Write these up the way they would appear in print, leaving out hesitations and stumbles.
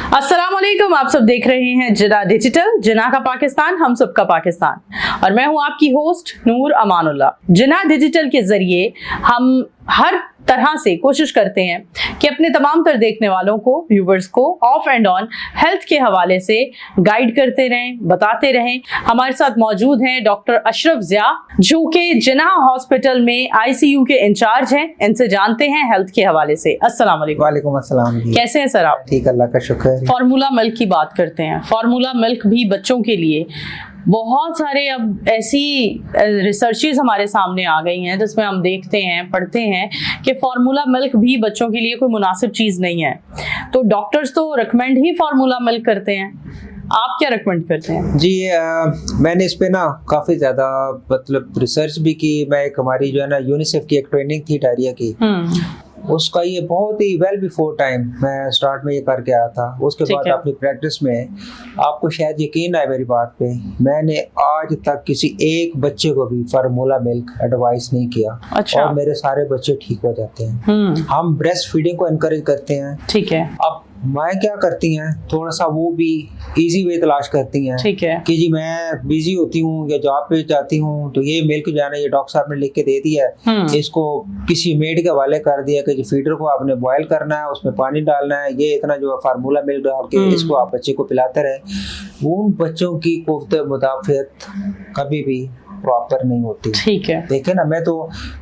अस्सलाम वालेकुम, आप सब देख रहे हैं जिना डिजिटल, जिना का पाकिस्तान, हम सबका पाकिस्तान। और मैं हूं आपकी होस्ट नूर अमानुल्लाह। जिना डिजिटल के जरिए हम हर तरह से कोशिश करते हैं कि अपने तमाम तर देखने वालों को, व्यूवर्स को ऑफ एंड ऑन हेल्थ के हवाले से गाइड करते रहें, बताते रहें। हमारे साथ मौजूद हैं डॉक्टर अशरफ ज़िया, जो कि जिना हॉस्पिटल में आईसीयू के इंचार्ज हैं। इनसे जानते हैं हेल्थ के हवाले से। अस्सलाम वालेकुम। वालेकुम अस्सलाम। कैसे हैं सर आप? ठीक, अल्लाह का शुक्र है। फार्मूला मिल्क की बात करते हैं। फार्मूला मिल्क भी बच्चों के लिए बहुत सारे अब ऐसी रिसर्चेस हमारे सामने आ गई हैं जिसमें हम देखते हैं, पढ़ते हैं कि फार्मूला मिल्क भी बच्चों के लिए कोई मुनासिब चीज़ नहीं है। तो डॉक्टर्स तो रिकमेंड ही फार्मूला मिल्क करते हैं, आप क्या रिकमेंड करते हैं? जी मैंने इस पे ना काफ़ी ज़्यादा मतलब रिसर्च भी की। मैं एक हमारी जो है ना यूनिसेफ की एक ट्रेनिंग थी डायरिया की, उसका ये बहुत ही वेल बिफोर टाइम मैं स्टार्ट में ये करके आया था। उसके बाद अपनी प्रैक्टिस में आपको शायद यकीन आए मेरी बात पे, मैंने आज तक किसी एक बच्चे को भी फार्मूला मिल्क एडवाइस नहीं किया। अच्छा। और मेरे सारे बच्चे ठीक हो जाते हैं। हम ब्रेस्ट फीडिंग को एनकरेज करते हैं। ठीक है। अब माएँ क्या करती हैं, थोड़ा सा वो भी इजी वे तलाश करती हैं। ठीक है कि जी मैं बिजी होती हूँ या जॉब पे जाती हूँ, तो ये मिल्क जो है ना ये डॉक्टर साहब ने लिख के दे दिया है, इसको किसी मेड के हवाले कर दिया कि जो फीडर को आपने बॉयल करना है, उसमें पानी डालना है, ये इतना जो फार्मूला मिल्क डाल के इसको आप बच्चे को पिलाते रहे। उन बच्चों की कुव्वत मुदाफ़ियत कभी भी प्रॉपर नहीं होती। ठीक है। देखे ना, मैं तो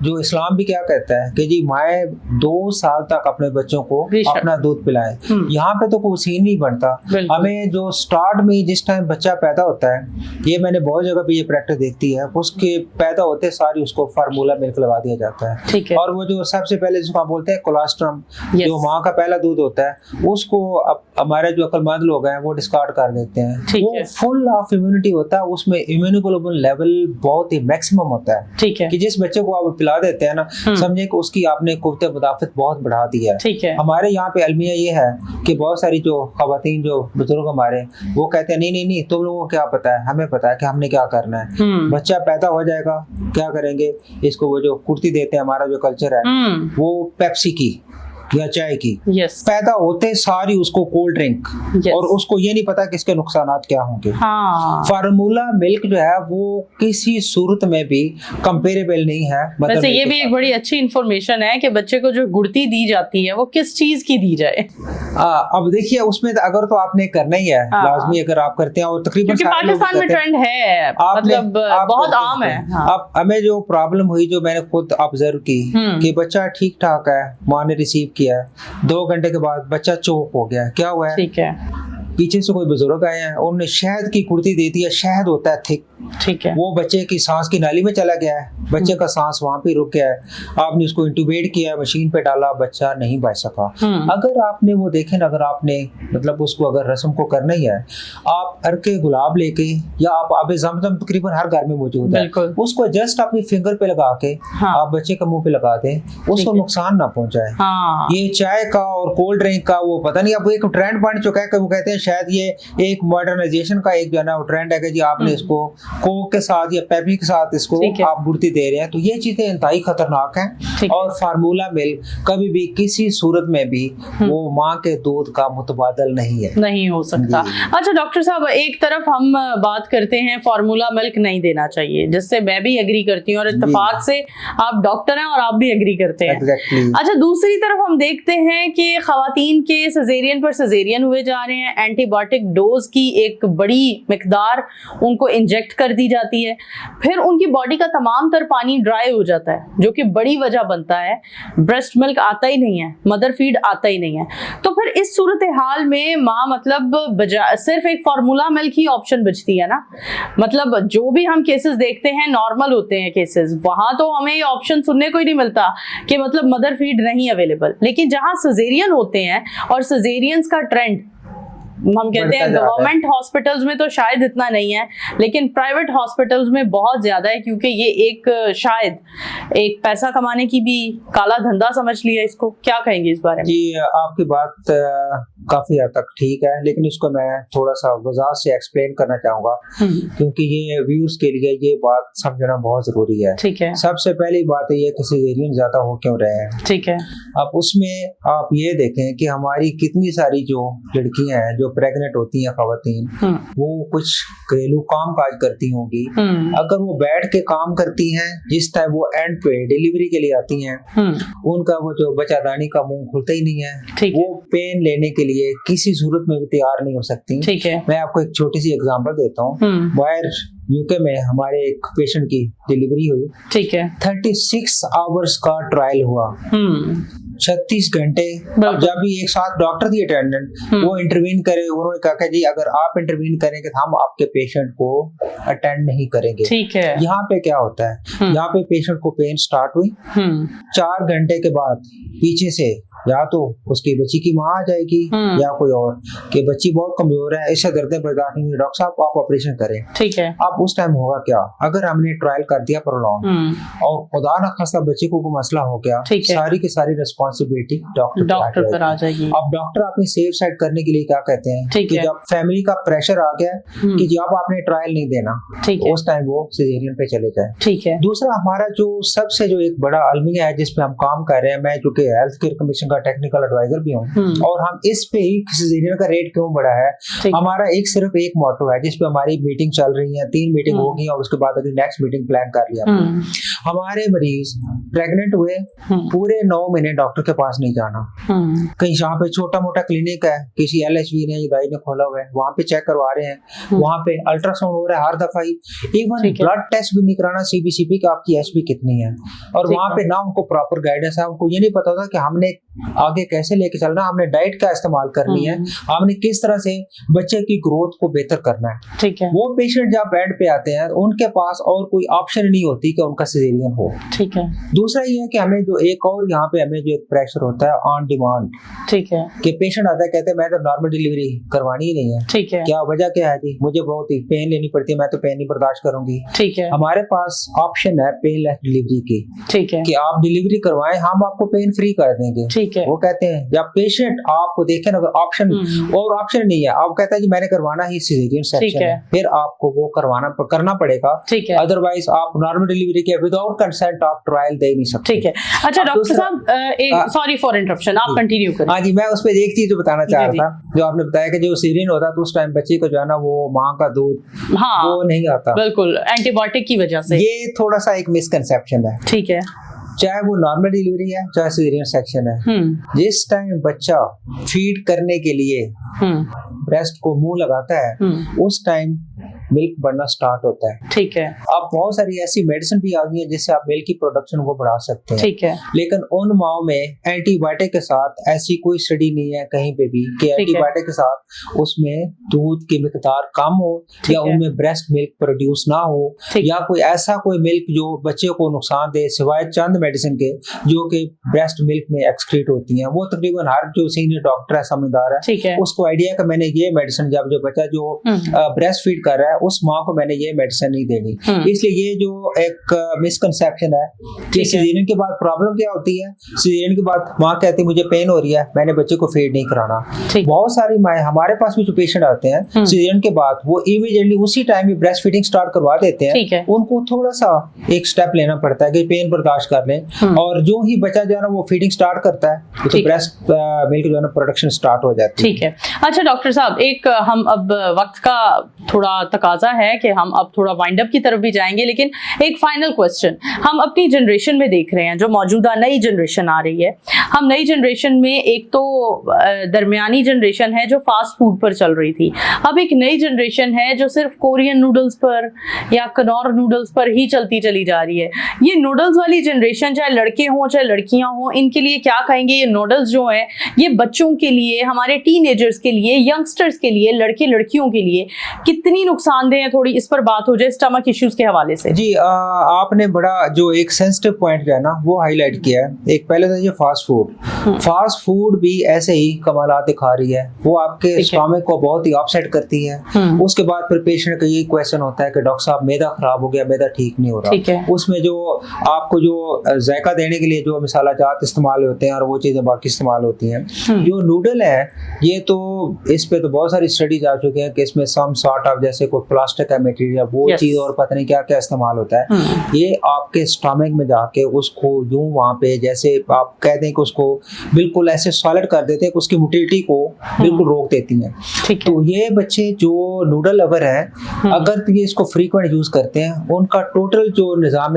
जो इस्लाम भी क्या कहता है कि जी माए 2 साल तक अपने बच्चों को अपना दूध पिलाएं। यहाँ पे तो कोई सीन नहीं बनता। हमें जो स्टार्ट में जिस टाइम बच्चा पैदा होता है, ये मैंने बहुत जगह पे ये प्रैक्टिस देखती है, उसके पैदा होते सारी उसको फार्मूला मिल्क लगा दिया जाता है। ठीक है। और वो जो सबसे पहले जिसको आप बोलते हैं कोलेस्ट्रम, जो माँ का पहला दूध होता है, उसको अब हमारे जो अक्लमंद लोग हैं वो डिस्कार्ड कर देते हैं। वो फुल ऑफ इम्यूनिटी होता है, उसमें इम्यूनोग्लोबुलिन लेवल बहुत ही मैक्सिमम होता है। ठीक है। कि जिस बच्चे को आप पिला देते हैं ना, समझे कि उसकी आपने कुव्वत मुदाफ़त बहुत बढ़ा दी है। ठीक है। हमारे यहाँ पे अलमिया ये है कि बहुत सारी जो खवातीन, जो बुजुर्ग हमारे, वो कहते हैं नहीं तुम लोगों को क्या पता है, हमें पता है कि हमने क्या करना है। बच्चा पैदा हो जाएगा, क्या करेंगे, इसको वो जो कुर्ती देते हैं, हमारा जो कल्चर है वो पेप्सी की या चाय की, पैदा होते सारी उसको कोल्ड ड्रिंक, और उसको ये नहीं पता कि इसके नुकसानात क्या होंगे। फार्मूला मिल्क जो है वो किसी सूरत में भी कंपेरेबल नहीं है। वैसे ये भी एक बड़ी अच्छी इंफॉर्मेशन है कि बच्चे को जो गुड़ती दी जाती है वो किस चीज की दी जाए। अब देखिए, उसमें अगर तो आपने करना ही है लाजमी, अगर आप करते हैं, और तकरीबन पाकिस्तान में ट्रेंड है, मतलब बहुत आम है। अब हमें जो प्रॉब्लम हुई, जो मैंने खुद ऑब्जर्व की, कि बच्चा ठीक ठाक है, माँ ने रिसीव किया, 2 घंटे के बाद बच्चा चोक हो गया। क्या हुआ है? ठीक है। पीछे से कोई बुजुर्ग आए हैं, उन्होंने शहद की कुर्ती दे दी है। शहद होता है थिक। ठीक है। वो बच्चे की सांस की नाली में चला गया है, बच्चे का सांस वहां पे रुक गया है। आपने उसको इंटूबेट किया, मशीन पे डाला, बच्चा नहीं बच सका। अगर आपने वो देखें ना, अगर आपने मतलब उसको अगर रस्म को करना ही है, आप अर्के गुलाब लेके, या आप आबे ज़मज़म तकरीबन हर घर में मौजूद है, उसको जस्ट अपनी फिंगर पे लगा के आप बच्चे के मुंह पे लगा दें, उसको नुकसान ना पहुंचाए। ये चाय का और कोल्ड ड्रिंक का वो पता नहीं, अब एक ट्रेंड बन चुका है कि वो कहते हैं शायद ये एक मॉडर्नाइजेशन का एक जो है ना ट्रेंड है कि जी आपने इसको कोक के साथ या पेप्सी के साथ इसको आप गुड़ती दे रहे हैं। तो ये चीजें इंतहाई खतरनाक हैं। और फार्मूला मिल्क कभी भी किसी सूरत में भी वो माँ के दूध का मुतबादल नहीं हो सकता। अच्छा डॉक्टर साहब, एक तरफ हम बात करते हैं फार्मूला मिल्क नहीं देना चाहिए, जिससे मैं भी एग्री करती हूँ, और इत्तेफाक से आप डॉक्टर हैं और आप भी एग्री करते हैं। अच्छा, दूसरी तरफ हम देखते हैं कि खवातीन के सजेरियन पर सजेरियन हुए जा रहे हैं, एंटीबायोटिक डोज की एक बड़ी मिकदार उनको इंजेक्ट कर दी जाती है, फिर उनकी बॉडी का तमाम तर पानी ड्राई हो जाता है, जो कि बड़ी वजह बनता है। ब्रेस्ट मिल्क आता ही नहीं है, मदर फीड आता ही नहीं है। तो फिर इस सूरत हाल में माँ मतलब सिर्फ एक फार्मूला मिल्क ही ऑप्शन बचती है ना। मतलब जो भी हम केसेस देखते हैं नॉर्मल होते हैं केसेस, वहां तो हमें ये ऑप्शन सुनने को ही नहीं मिलता कि मतलब मदर फीड नहीं अवेलेबल। लेकिन जहां सजेरियन होते हैं, और सजेरियंस का ट्रेंड हम कहते हैं गवर्नमेंट हॉस्पिटल्स में तो शायद इतना नहीं है, लेकिन प्राइवेट हॉस्पिटल्स में बहुत ज्यादा है, क्योंकि ये एक शायद एक पैसा कमाने की भी काला धंधा समझ लिया इसको। क्या कहेंगे इस बारे में? जी, आपकी बात काफी हद तक ठीक है, लेकिन इसको मैं थोड़ा सा वजाहत से एक्सप्लेन करना चाहूंगा, क्योंकि ये व्यूअर्स के लिए ये बात समझना बहुत जरूरी है। ठीक है। सबसे पहली बात ये कि सिजेरियन ज्यादा हो क्यों रहे हैं। ठीक है। अब उसमें आप ये देखें कि हमारी कितनी सारी जो लड़कियां हैं जो प्रेग्नेंट होती हैं खवातीन, वो कुछ घरेलू काम काज करती होंगी। अगर वो बैठ के काम करती हैं, जिस टाइम वो एंड पे डिलीवरी के लिए आती हैं, उनका वो जो बच्चादानी का मुंह खुलता ही नहीं है, वो पेन लेने के लिए किसी सूरत में भी तैयार नहीं हो सकती। ठीक है। मैं आपको एक छोटी सी एग्जांपल देता हूँ। बाहर यूके में हमारे एक पेशेंट की डिलीवरी हुई। ठीक है। 36 आवर्स का ट्रायल हुआ, 36 घंटे। अब जब भी एक साथ डॉक्टर थी अटेंडेंट, वो इंटरवीन करे, उन्होंने कहा कि जी अगर आप इंटरवीन करेंगे तो हम आपके पेशेंट को अटेंड नहीं करेंगे। ठीक है। यहाँ पे क्या होता है, यहाँ पे पेशेंट को पेन स्टार्ट हुई, 4 घंटे के बाद पीछे से या तो उसकी बच्ची की माँ आ जाएगी या कोई और कि बच्ची बहुत कमजोर है, इससे दर्द बर्दाश्त नहीं, डॉक्टर साहब आप ऑपरेशन करें। ठीक है। अब उस टाइम होगा क्या, अगर हमने ट्रायल कर दिया प्रोलॉन्ग और खुदा न खास्ता बच्चे को कोई मसला हो गया, सारी की सारी रिस्पॉन्सिबिलिटी डॉक्टर पर आ जाएगी। अब डॉक्टर अपनी सेफ साइड करने के लिए क्या कहते हैं कि जब फैमिली का प्रेशर आ गया कि जी अब आपने ट्रायल नहीं देना, उस टाइम वो सिजेरियन पे चले जाए। ठीक है। दूसरा हमारा जो सबसे जो एक बड़ा अलमिया है जिसपे हम काम कर रहे हैं, मैं चूंकि हेल्थ केयर कमीशन का टेक्निकल एडवाइजर भी हूँ, और हम इस पे ही सिजेरियन का रेट क्यों बढ़ा है, हमारा सिर्फ एक मोटो है जिसपे हमारी मीटिंग चल रही है, 3 मीटिंग होगी और उसके बाद अभी नेक्स्ट मीटिंग प्लान कर लिया। हमारे मरीज प्रेग्नेंट हुए, पूरे 9 महीने डॉक्टर के पास नहीं जाना। कहीं जहाँ पे छोटा मोटा क्लिनिक है, किसी LHV ने दाई ने खोला हुआ है, वहाँ पे चेक करवा रहे हैं, वहाँ पे अल्ट्रासाउंड हो रहा है हर दफा ही, इवन ब्लड टेस्ट भी नहीं कराना CBCP की आपकी HB कितनी है, और वहाँ पे ना उनको प्रॉपर गाइडेंस है, उनको ये नहीं पता होता कि हमने आगे कैसे लेके चलना, हमने डाइट का इस्तेमाल करनी है, हमने किस तरह से बच्चे की ग्रोथ को बेहतर करना है। ठीक है। वो पेशेंट जब बेड पे आते हैं उनके पास और कोई ऑप्शन नहीं होती कि उनका सिजेरियन हो। ठीक है। दूसरा ये है कि हमें जो एक और यहाँ पे हमें जो एक प्रेशर होता है ऑन डिमांड। ठीक है। कि पेशेंट आता है कहते हैं मैं तो नॉर्मल डिलीवरी करवानी ही नहीं है। ठीक है। क्या वजह क्या है जी, मुझे बहुत ही पेन लेनी पड़ती है, मैं तो पेन नहीं बर्दाश्त करूंगी। ठीक है। हमारे पास ऑप्शन है पेनलेस डिलीवरी की। ठीक है। कि आप डिलीवरी करवाएं, हम आपको पेन फ्री कर देंगे। ठीक है। वो कहते हैं जब पेशेंट आपको देखें अगर ऑप्शन और ऑप्शन नहीं है, आप कहता है जी मैंने करवाना ही सिजेरियन सेक्शन है, फिर आपको वो करना पड़ेगा। ठीक है। अदरवाइज आप नॉर्मल डिलीवरी के विदाउट कंसेंट आप ट्रायल दे नहीं सकते। ठीक है। अच्छा डॉक्टर साहब, सॉरी फॉर इंटरप्शन, आप कंटिन्यू करें। हाँ जी, मैं उस पर एक चीज बताना चाह रहा था, जो आपने बताया कि जो सिजेरियन होता है तो उस टाइम बच्चे को जो है ना वो माँ का दूध वो नहीं आता, बिल्कुल एंटीबायोटिक की वजह से। ये थोड़ा सा एक मिसकंसेप्शन है। ठीक है। चाहे वो नॉर्मल डिलीवरी है चाहे सिजेरियन सेक्शन है, जिस टाइम बच्चा फीड करने के लिए ब्रेस्ट को मुंह लगाता है उस टाइम मिल्क बढ़ना स्टार्ट होता है। ठीक है। अब बहुत सारी ऐसी मेडिसिन भी आ गई है जिससे आप मिल्क की प्रोडक्शन को बढ़ा सकते हैं। ठीक है। लेकिन उन माओ में एंटीबायोटिक के साथ ऐसी कोई स्टडी नहीं है कहीं पे भी कि एंटीबायोटिक के साथ उसमें दूध की मिकदार कम हो या उनमें ब्रेस्ट मिल्क प्रोड्यूस ना हो या कोई ऐसा कोई मिल्क जो बच्चे को नुकसान दे, सिवाय चंद मेडिसिन के जो कि ब्रेस्ट मिल्क में एक्सक्रीट होती हैं। वो तकरीबन हर जो सीनियर डॉक्टर है समझदार है उसको आइडिया का मैंने ये मेडिसिन जब जो बच्चा जो ब्रेस्ट फीड कर रहा है उस माँ को मैंने ये मेडिसिन नहीं देनी। इसलिए ये जो एक मिसकंसेप्शन है कि सिजेरियन के बाद प्रॉब्लम क्या होती है, सिजेरियन के बाद माँ कहती है मुझे पेन हो रही है, मैंने बच्चे को फीड नहीं कराना। बहुत सारी माँ हमारे पास भी जो पेशेंट आते हैं सिजेरियन के बाद वो इमीडिएटली उसी टाइम ही ब्रेस्ट फीडिंग स्टार्ट करवा देते हैं। उनको थोड़ा सा एक स्टेप लेना पड़ता है कि पेन बर्दाश्त कर लें, और जो ही बच्चा जो है ना वो फीडिंग स्टार्ट करता है तो ब्रेस्ट मिल्क जो है ना प्रोडक्शन स्टार्ट हो जाती है। ठीक है। अच्छा डॉक्टर साहब, एक हम अब वक्त का थोड़ा तकाजा है कि हम अब थोड़ा वाइंड अप की तरफ भी जाएंगे, लेकिन एक फाइनल क्वेश्चन, हम अपनी जनरेशन में देख रहे हैं जो मौजूदा नई जनरेशन आ रही है, हम नई जनरेशन में एक तो दरमियानी जनरेशन है जो फास्ट फूड पर चल रही थी, अब एक नई जनरेशन है जो सिर्फ कोरियन नूडल्स पर या कनौर नूडल्स पर ही चलती चली जा रही है। ये नूडल्स वाली जनरेशन चाहे लड़के हों चाहे लड़कियां हों, इनके लिए क्या कहेंगे? ये नूडल्स जो है ये बच्चों के लिए, हमारे टीनेजर्स के लिए, यंगस्टर्स के लिए, लड़के लड़कियों के लिए कितनी नुकसान नुकसानदेह हैं, थोड़ी इस पर बात हो जाए स्टमक इश्यूज के हवाले से। जी आपने बड़ा जो एक सेंसिटिव पॉइंट जो है ना वो हाईलाइट किया है। एक पहले तो ये फास्ट फूड भी ऐसे ही कमालात दिखा रही है, वो आपके स्टमक को बहुत ही अपसेट करती है। उसके बाद फिर पेशेंट का यही क्वेश्चन होता है कि डॉक्टर साहब मैदा खराब हो गया, मैदा ठीक नहीं हो रहा। उसमें जो आपको जो जायका देने के लिए जो मसाला जात इस्तेमाल होते हैं और वो चीजें बाकी इस्तेमाल होती हैं। जो नूडल है ये तो इस पे तो बहुत सारी स्टडीज आ चुकी हैं कि इसमें सम सॉर्ट ऑफ जैसे कोई प्लास्टिक का मटेरियल वो चीज और पता नहीं क्या क्या इस्तेमाल होता है। ये आपके स्टमक में जाके उसको यूं वहां पे जैसे आप कहते हैं कि उसको बिल्कुल ऐसे सॉलिड कर देते हैं कि उसकी मोटिलिटी को बिल्कुल रोक देती हैं। तो ये बच्चे जो नूडल लवर हैं अगर ये इसको फ्रीक्वेंट यूज करते हैं उनका टोटल जो निजाम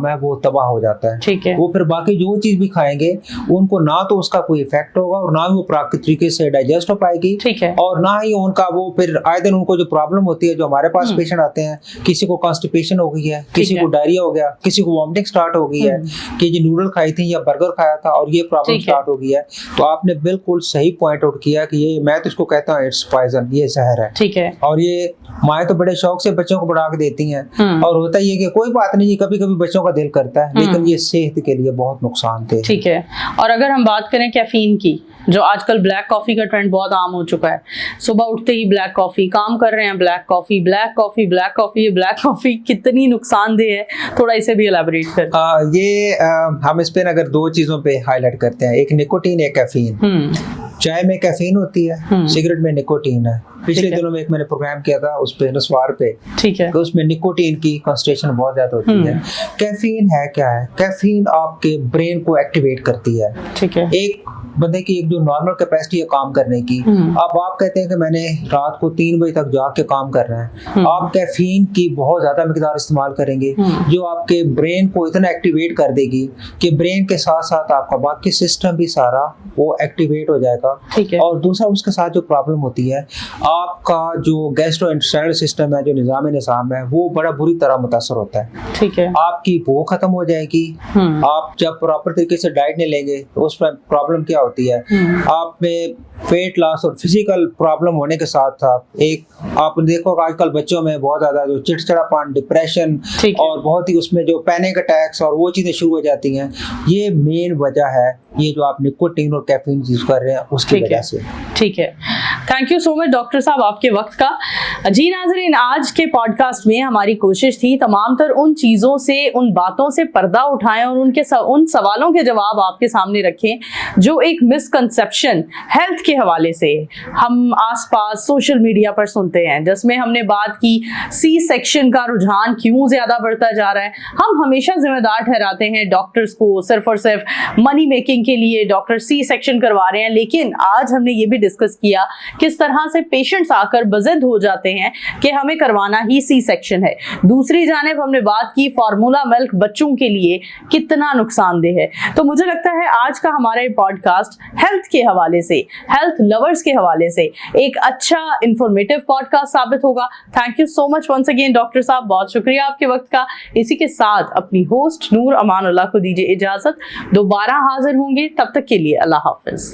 है वो तबाह हो जाता है। ठीक है। वो फिर बाकी जो चीज भी खाएंगे उनको ना तो उसका कोई इफेक्ट होगा और ना ही वो प्राकृतिक तरीके से डाइजेस्ट हो पाएगी। ठीक है। और ना ही उनका वो फिर आए दिन उनको जो प्रॉब्लम होती है, जो हमारे पास पेशेंट आते हैं, किसी को कॉन्स्टिपेशन हो गई है, किसी को डायरिया हो गया, किसी को वॉमिटिंग स्टार्ट हो गई है कि ये नूडल खाई थी या बर्गर खाया था और ये प्रॉब्लम स्टार्ट हो गई है। तो आपने बिल्कुल सही पॉइंट आउट किया कि ये मैं तो इसको कहता हूँ इट्स पॉइजन, ये जहर है। ठीक है। और ये माएँ तो बड़े शौक से बच्चों को बढ़ा के देती हैं और होता ही है कि कोई बात नहीं, कभी कभी बच्चों का दिल करता है, लेकिन ये सेहत के लिए बहुत नुकसानदेह। ठीक है। और अगर हम बात करें कैफीन की, जो आजकल ब्लैक कॉफी का ट्रेंड बहुत आम हो चुका है, सुबह उठते ही ब्लैक कॉफी, काम कर रहे हैं black coffee, black coffee, black coffee, ये ब्लैक कॉफी कितनी नुकसानदेह है, थोड़ा इसे भी एलैबोरेट कर। ये हम इस पे अगर दो चीजों पे हाईलाइट करते हैं, एक निकोटीन, एक कैफीन। चाय में कैफीन होती है, सिगरेट में निकोटीन है। पिछले दिनों में एक मैंने प्रोग्राम किया था उस पे नस्वार पे, ठीक है, तो उसमें निकोटीन की कंसंट्रेशन बहुत ज्यादा होती है। कैफीन है क्या है? कैफीन आपके ब्रेन को एक्टिवेट करती है। ठीक है। एक बंदे की एक जो नॉर्मल कैपेसिटी है काम करने की, अब आप कहते हैं कि मैंने रात को 3 बजे तक जाग के काम कर रहे हैं, आप कैफीन की बहुत ज्यादा मिकदार इस्तेमाल करेंगे जो आपके ब्रेन को इतना एक्टिवेट कर देगी कि ब्रेन के साथ साथ आपका बाकी सिस्टम भी सारा वो एक्टिवेट हो जाएगा। ठीक है। और दूसरा उसके साथ जो प्रॉब्लम होती है, आपका जो गैस्ट्रोइंटेस्टाइनल सिस्टम है, जो निजाम है, वो बड़ा बुरी तरह मुतासर होता है। ठीक है। आपकी भूख खत्म हो जाएगी। आप जब प्रॉपर तरीके से डाइट नहीं लेंगे तो उस पर प्रॉब्लम क्या होती है, आप में वेट लॉस और फिजिकल प्रॉब्लम होने के साथ साथ एक आप देखो आजकल बच्चों में बहुत ज्यादा जो चिड़चिड़ापन, डिप्रेशन और बहुत ही उसमें जो पैनिक अटैक्स और वो चीजें शुरू हो जाती हैं। ये मेन वजह है, ये जो आप निकोटीन और कैफीन यूज कर रहे हैं उसकी वजह से। ठीक है। Thank you so much doctor साहब आपके वक्त का। जी नाज़रीन, आज के पॉडकास्ट में हमारी कोशिश थी तमाम तर उन चीज़ों से, उन बातों से पर्दा उठाएं और उन सवालों के जवाब आपके सामने रखें जो एक मिसकंसेप्शन हेल्थ के हवाले से हम आसपास सोशल मीडिया पर सुनते हैं, जिसमें हमने बात की सी सेक्शन का रुझान क्यों ज्यादा बढ़ता जा रहा है। हम हमेशा जिम्मेदार ठहराते हैं डॉक्टर्स को, सिर्फ और सिर्फ मनी मेकिंग के लिए डॉक्टर सी सेक्शन करवा रहे हैं, लेकिन आज हमने ये भी डिस्कस किया किस तरह से पेशेंट्स आकर बज़िद हो जाते हैं कि हमें करवाना ही सी सेक्शन है। दूसरी जानिब हमने बात की फार्मूला मिल्क बच्चों के लिए कितना नुकसानदेह है। तो मुझे लगता है आज का हमारा ये पॉडकास्ट हेल्थ के हवाले से, हेल्थ लवर्स के हवाले से एक अच्छा इंफॉर्मेटिव पॉडकास्ट साबित होगा। Thank you so much once again doctor साहब, बहुत शुक्रिया आपके वक्त का। इसी के साथ अपनी होस्ट नूर अमानुल्लाह को दीजिए इजाजत, दोबारा हाजिर होंगे, तब तक के लिए अल्लाह हाफिज।